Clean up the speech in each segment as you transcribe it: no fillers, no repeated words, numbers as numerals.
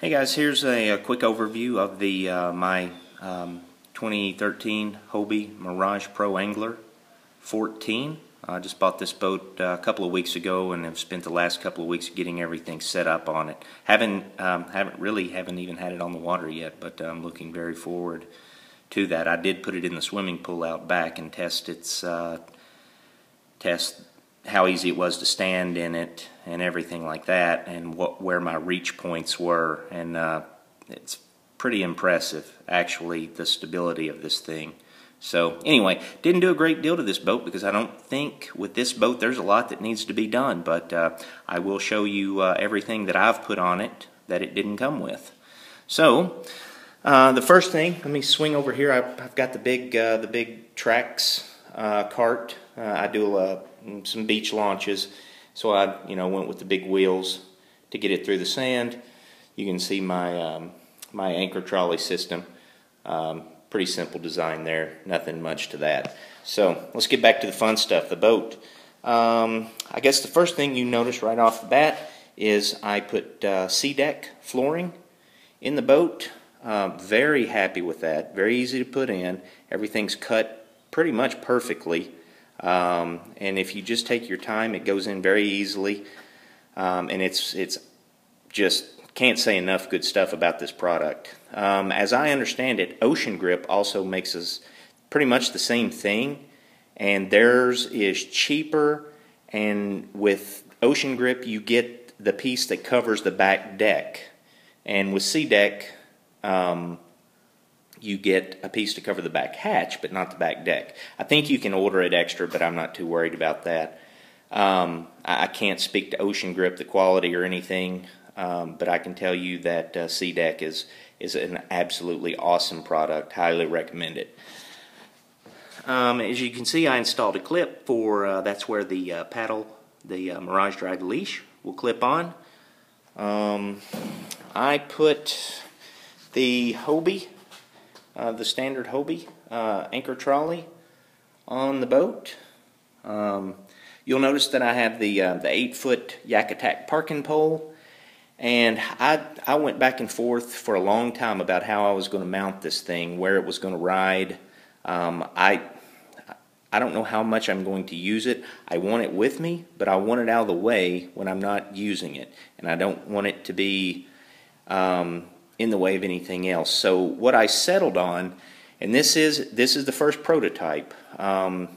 Hey guys, here's a quick overview of the my 2013 Hobie Mirage Pro Angler 14. I just bought this boat a couple of weeks ago and have spent the last couple of weeks getting everything set up on it. Haven't even had it on the water yet, but I'm looking very forward to that. I did put it in the swimming pool out back and test how easy it was to stand in it and everything like that, and where my reach points were, and it's pretty impressive actually, the stability of this thing. So anyway, didn't do a great deal to this boat because I don't think with this boat there's a lot that needs to be done, but I will show you everything that I've put on it that it didn't come with. So the first thing, let me swing over here. I've got the big Trax cart. I do some beach launches, so I went with the big wheels to get it through the sand. You can see my my anchor trolley system. Pretty simple design there, nothing much to that. So let's get back to the fun stuff, the boat. I guess the first thing you notice right off the bat is I put C-deck flooring in the boat. Very happy with that, very easy to put in. Everything's cut pretty much perfectly. And if you just take your time, it goes in very easily, and it's just can't say enough good stuff about this product. As I understand it, Ocean Grip also makes us pretty much the same thing, and theirs is cheaper, and with Ocean Grip you get the piece that covers the back deck, and with C-deck you get a piece to cover the back hatch, but not the back deck. I think you can order it extra, but I'm not too worried about that. I can't speak to Ocean Grip, the quality or anything, but I can tell you that C-deck is an absolutely awesome product. Highly recommend it. As you can see, I installed a clip for, that's where the paddle, the Mirage Drive leash will clip on. I put the Hobie, the standard Hobie anchor trolley on the boat. You'll notice that I have the 8-foot Yak Attack parking pole, and I went back and forth for a long time about how I was going to mount this thing, where it was going to ride. I don't know how much I'm going to use it. I want it with me, but I want it out of the way when I'm not using it, and I don't want it to be in the way of anything else. So what I settled on, and this is the first prototype. Now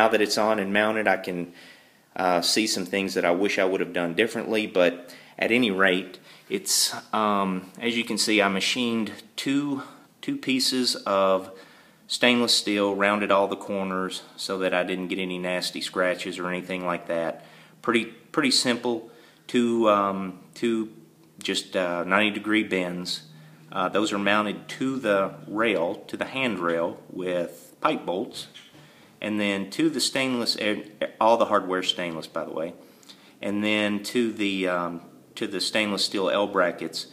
that it's on and mounted, I can see some things that I wish I would have done differently, but at any rate, it's as you can see, I machined two pieces of stainless steel, rounded all the corners so that I didn't get any nasty scratches or anything like that. Pretty simple. Two just 90-degree bends. Those are mounted to the rail, to the handrail, with pipe bolts, and then to the stainless, all the hardware stainless, by the way, and then to the stainless steel L brackets,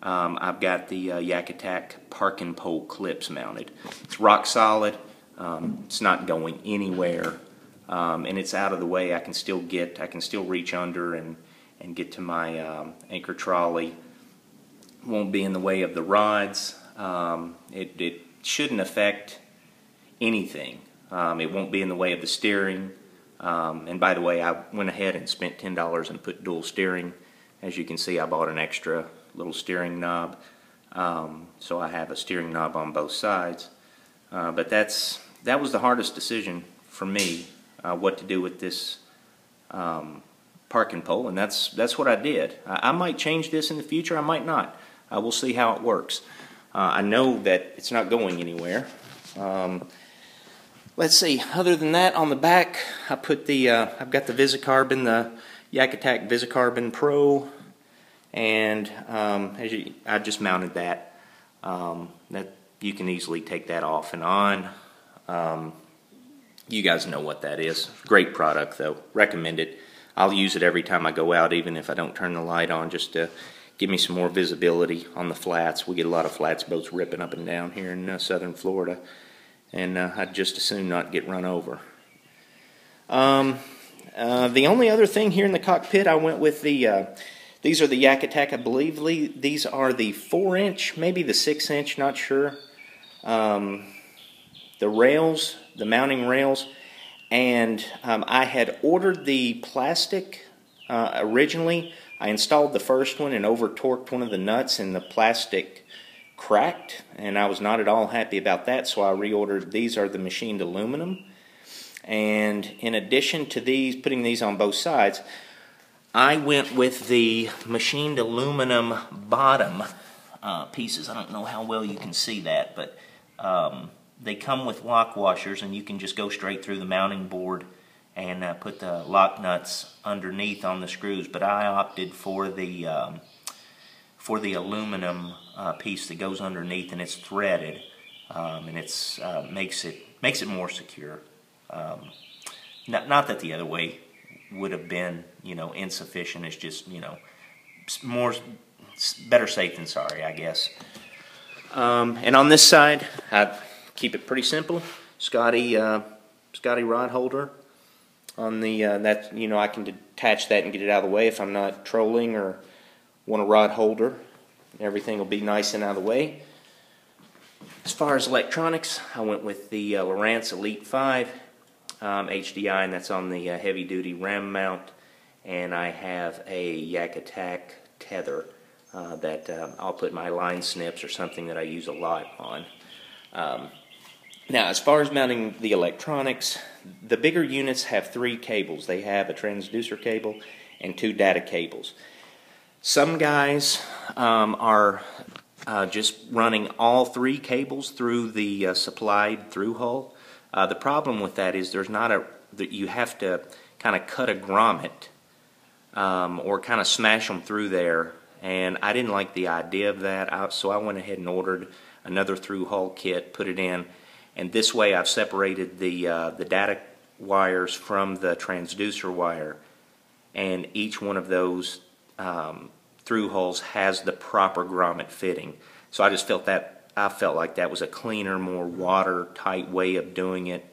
I've got the Yak Attack parking pole clips mounted. It's rock solid. It's not going anywhere, and it's out of the way. I can still reach under and get to my anchor trolley. Won't be in the way of the rods. It shouldn't affect anything. It won't be in the way of the steering. And by the way, I went ahead and spent $10 and put dual steering. As you can see, I bought an extra little steering knob, so I have a steering knob on both sides. But that was the hardest decision for me, what to do with this parking pole, and that's what I did. I might change this in the future, I might not. We'll see how it works. I know that it's not going anywhere. Let's see. Other than that, on the back, I put I've got the Visicarbon, the Yak Attack Visicarbon Pro, and I just mounted that. That you can easily take that off and on. You guys know what that is. Great product, though. Recommend it. I'll use it every time I go out, even if I don't turn the light on, just to give me some more visibility on the flats. We get a lot of flats boats ripping up and down here in southern Florida, and I'd just as soon not get run over. The only other thing here in the cockpit, I went with the These are the Yak Attack. I believe these are the 4-inch, maybe the 6-inch, not sure. The rails, the mounting rails, and I had ordered the plastic originally. I installed the first one and over-torqued one of the nuts, and the plastic cracked, and I was not at all happy about that, so I reordered. These are the machined aluminum, and in addition to these, putting these on both sides, I went with the machined aluminum bottom pieces. I don't know how well you can see that, but they come with lock washers, and you can just go straight through the mounting board and put the lock nuts underneath on the screws. But I opted for the aluminum piece that goes underneath, and it's threaded, and it's makes it more secure. Not that the other way would have been, insufficient. It's just, better safe than sorry, I guess. And on this side, I keep it pretty simple. Scotty rod holder on the that I can detach that and get it out of the way if I'm not trolling or want a rod holder. Everything will be nice and out of the way. As far as electronics, I went with the Lowrance Elite 5 HDI, and that's on the heavy-duty ram mount. And I have a Yak Attack tether that I'll put my line snips or something that I use a lot on. Now, as far as mounting the electronics, the bigger units have 3 cables. They have a transducer cable and 2 data cables. Some guys are just running all 3 cables through the supplied through hull. The problem with that is you have to kind of cut a grommet or kind of smash them through there, and I didn't like the idea of that, so I went ahead and ordered another through hull kit, put it in, and this way I've separated the data wires from the transducer wire, and each one of those through hulls has the proper grommet fitting. So I felt like that was a cleaner, more watertight way of doing it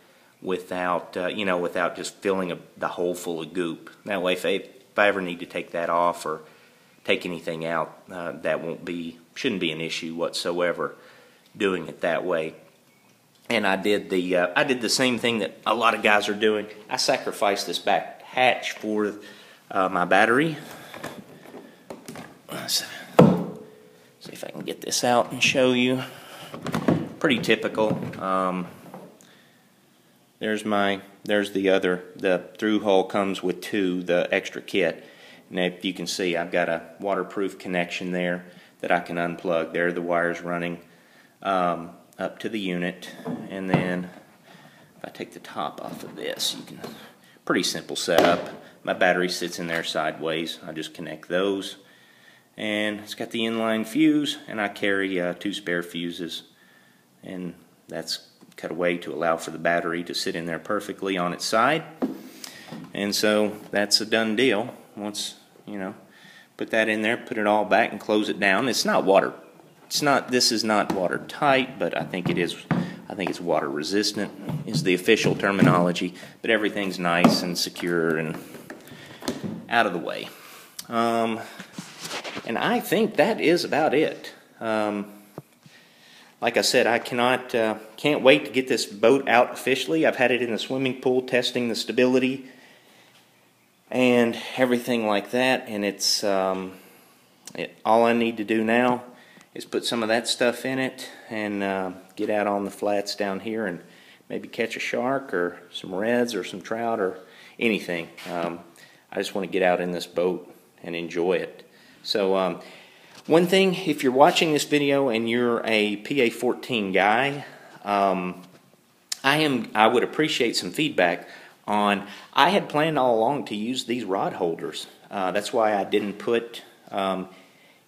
without without just filling the hole full of goop. That way, if I ever need to take that off or take anything out, that shouldn't be an issue whatsoever doing it that way. And I did the same thing that a lot of guys are doing. I sacrificed this back hatch for my battery. Let's see if I can get this out and show you. Pretty typical. There's the through hull comes with 2, the extra kit. And if you can see, I've got a waterproof connection there that I can unplug. There are the wires running up to the unit, and then if I take the top off of this, pretty simple setup. My battery sits in there sideways. I just connect those, and it's got the inline fuse, and I carry 2 spare fuses, and that's cut away to allow for the battery to sit in there perfectly on its side. And so that's a done deal. Once put that in there, put it all back and close it down. This is not watertight, but I think it is. I think it's water resistant is the official terminology, but everything's nice and secure and out of the way. And I think that is about it. Like I said, I can't wait to get this boat out officially. I've had it in the swimming pool testing the stability and everything like that, and it's all I need to do now is put some of that stuff in it and get out on the flats down here and maybe catch a shark or some reds or some trout or anything. I just want to get out in this boat and enjoy it. So one thing, if you're watching this video and you're a PA-14 guy, I would appreciate some feedback on. I had planned all along to use these rod holders. That's why I didn't put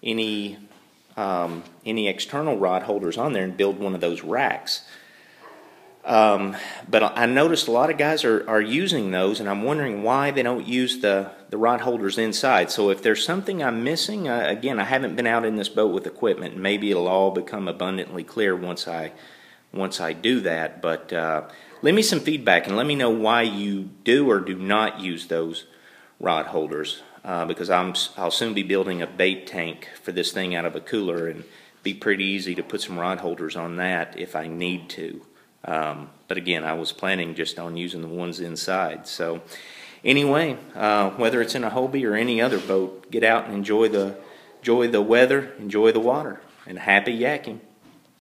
any external rod holders on there and build one of those racks. But I noticed a lot of guys are using those, and I'm wondering why they don't use the rod holders inside. So if there's something I'm missing, again, I haven't been out in this boat with equipment, and maybe it'll all become abundantly clear once I do that. But leave me some feedback and let me know why you do or do not use those rod holders. because I'll soon be building a bait tank for this thing out of a cooler, and be pretty easy to put some rod holders on that if I need to. But again, I was planning just on using the ones inside. So anyway, whether it's in a Hobie or any other boat, get out and enjoy the weather, enjoy the water, and happy yakking.